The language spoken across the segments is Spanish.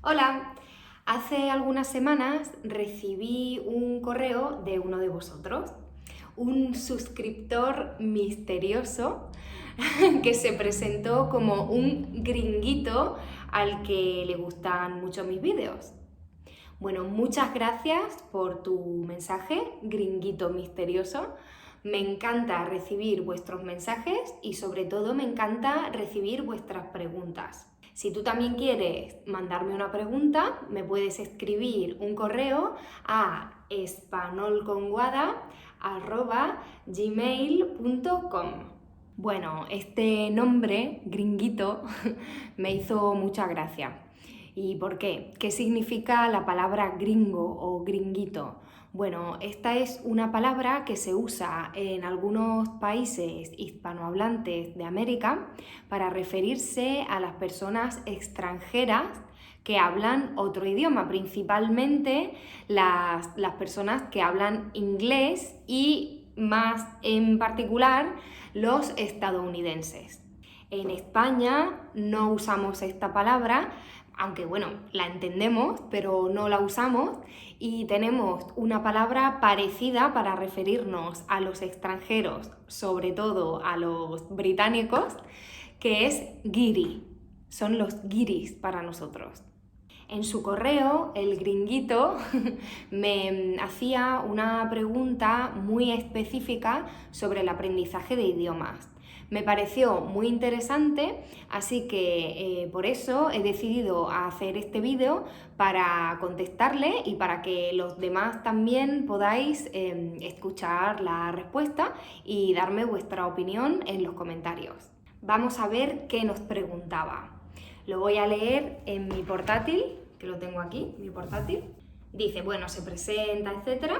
Hola, hace algunas semanas recibí un correo de uno de vosotros, un suscriptor misterioso que se presentó como un gringuito al que le gustan mucho mis vídeos. Bueno, muchas gracias por tu mensaje, gringuito misterioso. Me encanta recibir vuestros mensajes y sobre todo me encanta recibir vuestras preguntas. Si tú también quieres mandarme una pregunta, me puedes escribir un correo a espanolconguada@gmail.com. Bueno, este nombre, gringuito, me hizo mucha gracia. ¿Y por qué? ¿Qué significa la palabra gringo o gringuito? Bueno, esta es una palabra que se usa en algunos países hispanohablantes de América para referirse a las personas extranjeras que hablan otro idioma, principalmente las personas que hablan inglés y más en particular los estadounidenses. En España no usamos esta palabra, aunque bueno, la entendemos, pero no la usamos, y tenemos una palabra parecida para referirnos a los extranjeros, sobre todo a los británicos, que es giri. Son los guiris para nosotros. En su correo, el gringuito me hacía una pregunta muy específica sobre el aprendizaje de idiomas. Me pareció muy interesante, así que por eso he decidido hacer este vídeo para contestarle y para que los demás también podáis escuchar la respuesta y darme vuestra opinión en los comentarios. Vamos a ver qué nos preguntaba. Lo voy a leer en mi portátil, que lo tengo aquí, mi portátil. Dice, bueno, se presenta, etc.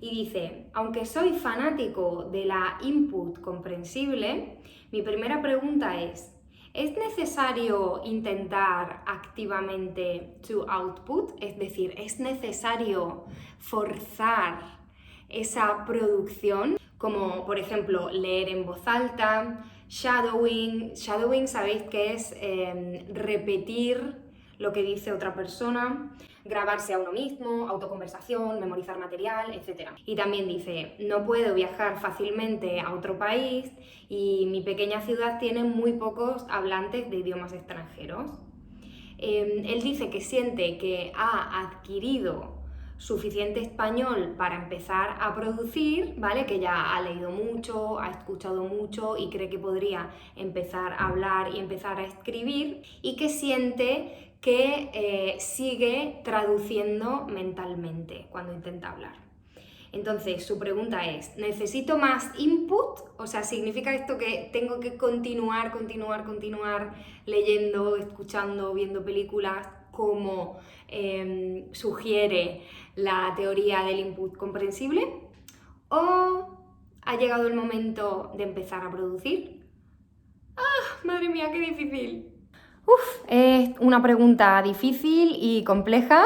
Y dice, aunque soy fanático de la input comprensible, mi primera pregunta ¿es necesario intentar activamente to output? Es decir, ¿es necesario forzar esa producción? Como, por ejemplo, leer en voz alta, shadowing. Shadowing, sabéis que es repetir lo que dice otra persona, grabarse a uno mismo, autoconversación, memorizar material, etc. Y también dice, no puedo viajar fácilmente a otro país y mi pequeña ciudad tiene muy pocos hablantes de idiomas extranjeros. Él dice que siente que ha adquirido suficiente español para empezar a producir, ¿vale? Que ya ha leído mucho, ha escuchado mucho y cree que podría empezar a hablar y empezar a escribir, y que siente que sigue traduciendo mentalmente cuando intenta hablar. Entonces, su pregunta es, ¿necesito más input? O sea, ¿significa esto que tengo que continuar leyendo, escuchando, viendo películas como sugiere la teoría del input comprensible? ¿O ha llegado el momento de empezar a producir? ¡Ah, madre mía, qué difícil! Es una pregunta difícil y compleja,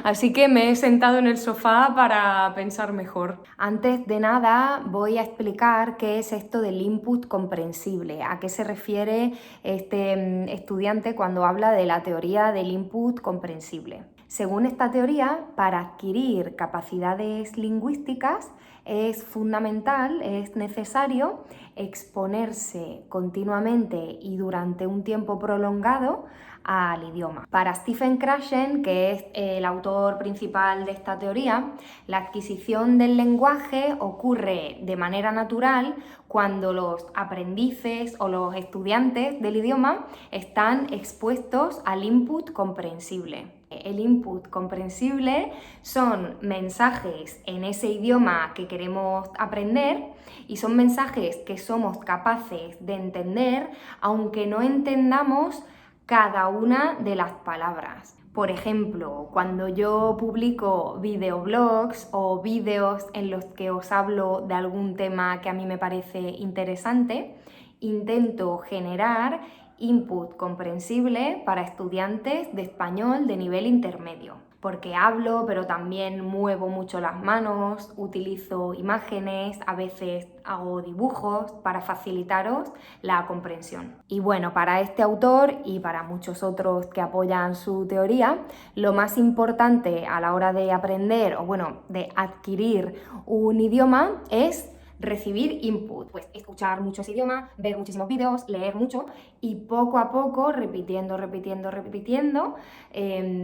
así que me he sentado en el sofá para pensar mejor. Antes de nada, voy a explicar qué es esto del input comprensible, a qué se refiere este estudiante cuando habla de la teoría del input comprensible. Según esta teoría, para adquirir capacidades lingüísticas es fundamental, es necesario exponerse continuamente y durante un tiempo prolongado al idioma. Para Stephen Krashen, que es el autor principal de esta teoría, la adquisición del lenguaje ocurre de manera natural cuando los aprendices o los estudiantes del idioma están expuestos al input comprensible. El input comprensible son mensajes en ese idioma que queremos aprender y son mensajes que somos capaces de entender aunque no entendamos cada una de las palabras. Por ejemplo, cuando yo publico videoblogs o vídeos en los que os hablo de algún tema que a mí me parece interesante, intento generar input comprensible para estudiantes de español de nivel intermedio. Porque hablo, pero también muevo mucho las manos, utilizo imágenes, a veces hago dibujos para facilitaros la comprensión. Y bueno, para este autor y para muchos otros que apoyan su teoría, lo más importante a la hora de aprender o bueno, de adquirir un idioma es recibir input, pues escuchar muchos idiomas, ver muchísimos vídeos, leer mucho y poco a poco, repitiendo,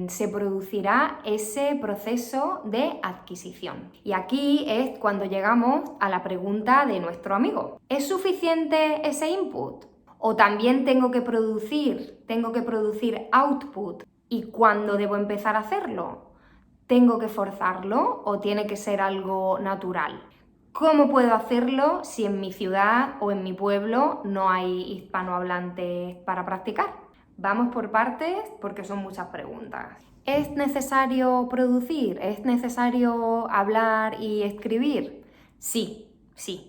se producirá ese proceso de adquisición. Y aquí es cuando llegamos a la pregunta de nuestro amigo. ¿Es suficiente ese input? ¿O también tengo que producir output? ¿Y cuándo debo empezar a hacerlo? ¿Tengo que forzarlo o tiene que ser algo natural? ¿Cómo puedo hacerlo si en mi ciudad o en mi pueblo no hay hispanohablantes para practicar? Vamos por partes porque son muchas preguntas. ¿Es necesario producir? ¿Es necesario hablar y escribir? Sí,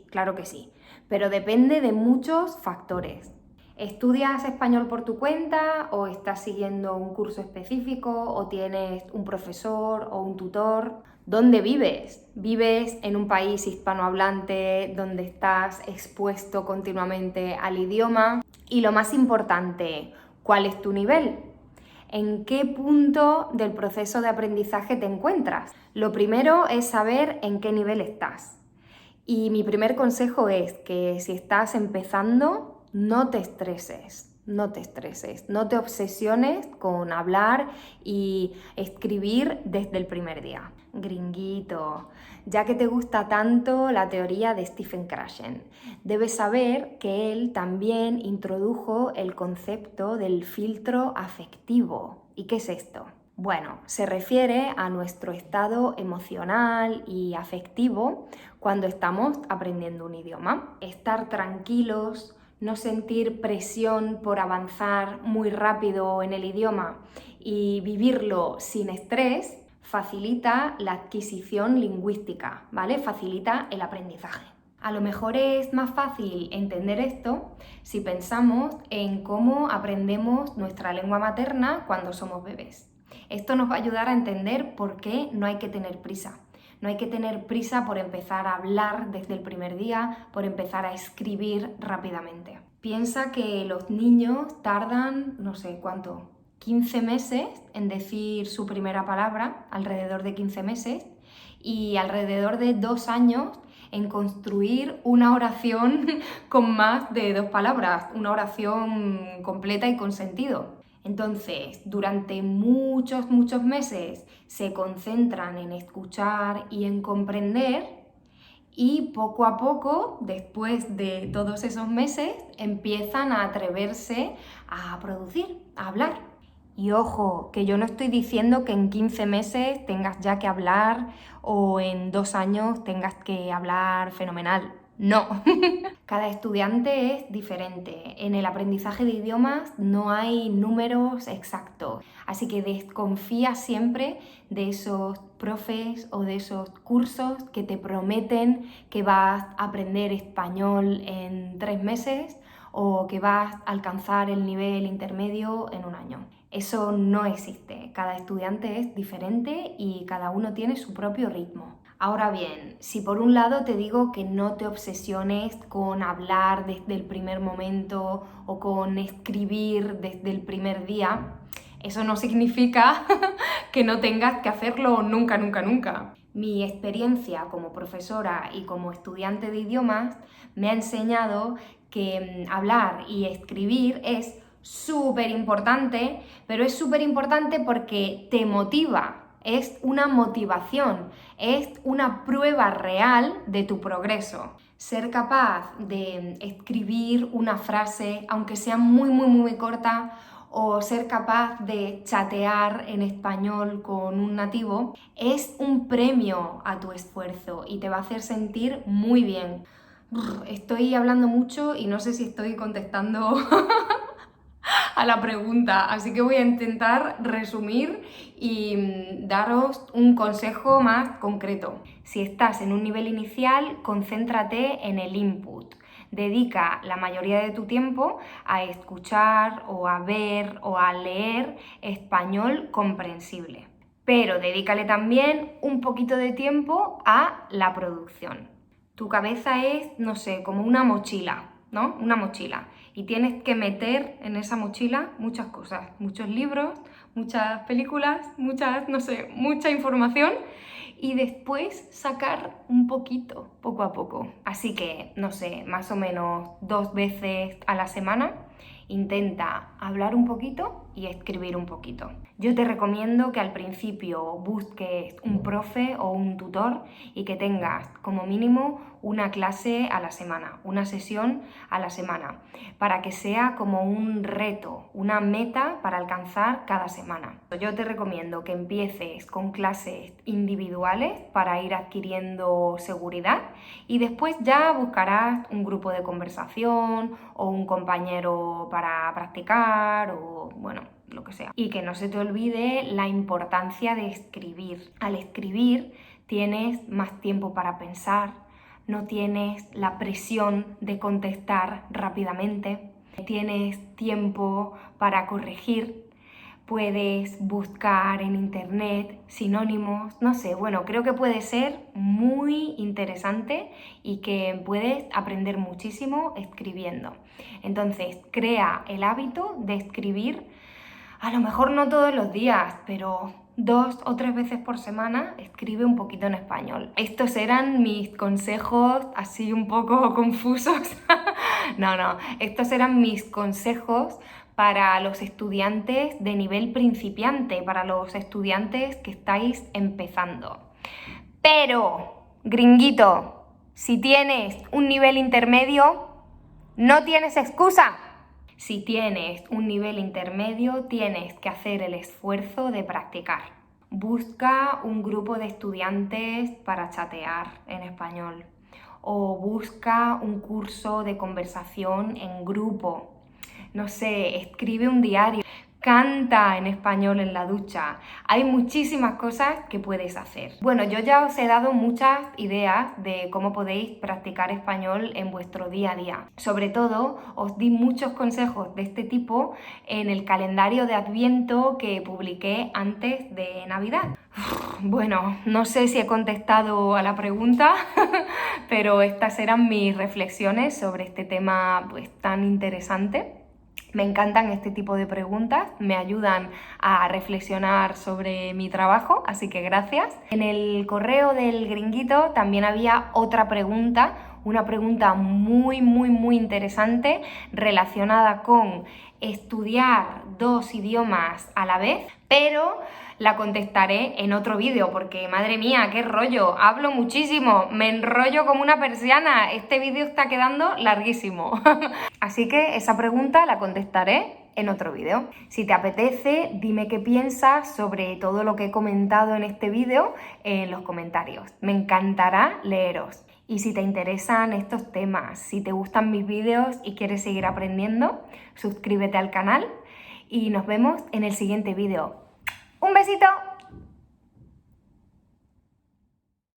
claro que sí, pero depende de muchos factores. ¿Estudias español por tu cuenta o estás siguiendo un curso específico o tienes un profesor o un tutor? ¿Dónde vives? ¿Vives en un país hispanohablante donde estás expuesto continuamente al idioma? Y lo más importante, ¿cuál es tu nivel? ¿En qué punto del proceso de aprendizaje te encuentras? Lo primero es saber en qué nivel estás. Y mi primer consejo es que si estás empezando, no te estreses, no te obsesiones con hablar y escribir desde el primer día. Gringuito, ya que te gusta tanto la teoría de Stephen Krashen, debes saber que él también introdujo el concepto del filtro afectivo. ¿Y qué es esto? Bueno, se refiere a nuestro estado emocional y afectivo cuando estamos aprendiendo un idioma. Estar tranquilos, no sentir presión por avanzar muy rápido en el idioma y vivirlo sin estrés facilita la adquisición lingüística, ¿vale? Facilita el aprendizaje. A lo mejor es más fácil entender esto si pensamos en cómo aprendemos nuestra lengua materna cuando somos bebés. Esto nos va a ayudar a entender por qué no hay que tener prisa. No hay que tener prisa por empezar a hablar desde el primer día, por empezar a escribir rápidamente. Piensa que los niños tardan, no sé cuánto, 15 meses en decir su primera palabra, alrededor de 15 meses, y alrededor de 2 años en construir una oración con más de 2 palabras, una oración completa y con sentido. Entonces, durante muchos meses se concentran en escuchar y en comprender y poco a poco, después de todos esos meses, empiezan a atreverse a producir, a hablar. Y ojo, que yo no estoy diciendo que en 15 meses tengas ya que hablar o en 2 años tengas que hablar fenomenal. No, cada estudiante es diferente. En el aprendizaje de idiomas no hay números exactos, así que desconfía siempre de esos profes o de esos cursos que te prometen que vas a aprender español en 3 meses o que vas a alcanzar el nivel intermedio en 1 año. Eso no existe, cada estudiante es diferente y cada uno tiene su propio ritmo. Ahora bien, si por un lado te digo que no te obsesiones con hablar desde el primer momento o con escribir desde el primer día, eso no significa que no tengas que hacerlo nunca. Mi experiencia como profesora y como estudiante de idiomas me ha enseñado que hablar y escribir es súper importante, pero es súper importante porque te motiva. Es una motivación, es una prueba real de tu progreso. Ser capaz de escribir una frase, aunque sea muy corta, o ser capaz de chatear en español con un nativo, es un premio a tu esfuerzo y te va a hacer sentir muy bien. Estoy hablando mucho y no sé si estoy contestando a la pregunta, así que voy a intentar resumir y daros un consejo más concreto. Si estás en un nivel inicial, concéntrate en el input. Dedica la mayoría de tu tiempo a escuchar o a ver o a leer español comprensible. Pero dedícale también un poquito de tiempo a la producción. Tu cabeza es, no sé, como una mochila, ¿no? Una mochila. Y tienes que meter en esa mochila muchas cosas, muchos libros, muchas películas, no sé, mucha información y después sacar un poquito, poco a poco. Así que, no sé, más o menos 2 veces a la semana intenta hablar un poquito y escribir un poquito. Yo te recomiendo que al principio busques un profe o un tutor y que tengas como mínimo una clase a la semana, una sesión a la semana, para que sea como un reto, una meta para alcanzar cada semana. Yo te recomiendo que empieces con clases individuales para ir adquiriendo seguridad y después ya buscarás un grupo de conversación o un compañero para practicar o bueno, lo que sea. Y que no se te olvide la importancia de escribir. Al escribir tienes más tiempo para pensar, no tienes la presión de contestar rápidamente, tienes tiempo para corregir, puedes buscar en internet sinónimos, no sé, bueno, creo que puede ser muy interesante y que puedes aprender muchísimo escribiendo. Entonces, crea el hábito de escribir, a lo mejor no todos los días, pero 2 o 3 veces por semana escribe un poquito en español. Estos eran mis consejos así un poco confusos. No, estos eran mis consejos para los estudiantes de nivel principiante, para los estudiantes que estáis empezando. Pero, gringuito, si tienes un nivel intermedio, no tienes excusa. Si tienes un nivel intermedio, tienes que hacer el esfuerzo de practicar. Busca un grupo de estudiantes para chatear en español o busca un curso de conversación en grupo. No sé, escribe un diario, canta en español en la ducha. Hay muchísimas cosas que puedes hacer. Bueno, yo ya os he dado muchas ideas de cómo podéis practicar español en vuestro día a día. Sobre todo, os di muchos consejos de este tipo en el calendario de Adviento que publiqué antes de Navidad. Bueno, no sé si he contestado a la pregunta, pero estas eran mis reflexiones sobre este tema pues tan interesante. Me encantan este tipo de preguntas, me ayudan a reflexionar sobre mi trabajo, así que gracias. En el correo del gringuito también había otra pregunta, una pregunta muy interesante relacionada con estudiar 2 idiomas a la vez, pero la contestaré en otro vídeo porque, madre mía, qué rollo, hablo muchísimo, me enrollo como una persiana, este vídeo está quedando larguísimo. Así que esa pregunta la contestaré en otro vídeo. Si te apetece, dime qué piensas sobre todo lo que he comentado en este vídeo en los comentarios. Me encantará leeros. Y si te interesan estos temas, si te gustan mis vídeos y quieres seguir aprendiendo, suscríbete al canal y nos vemos en el siguiente vídeo. ¡Un besito!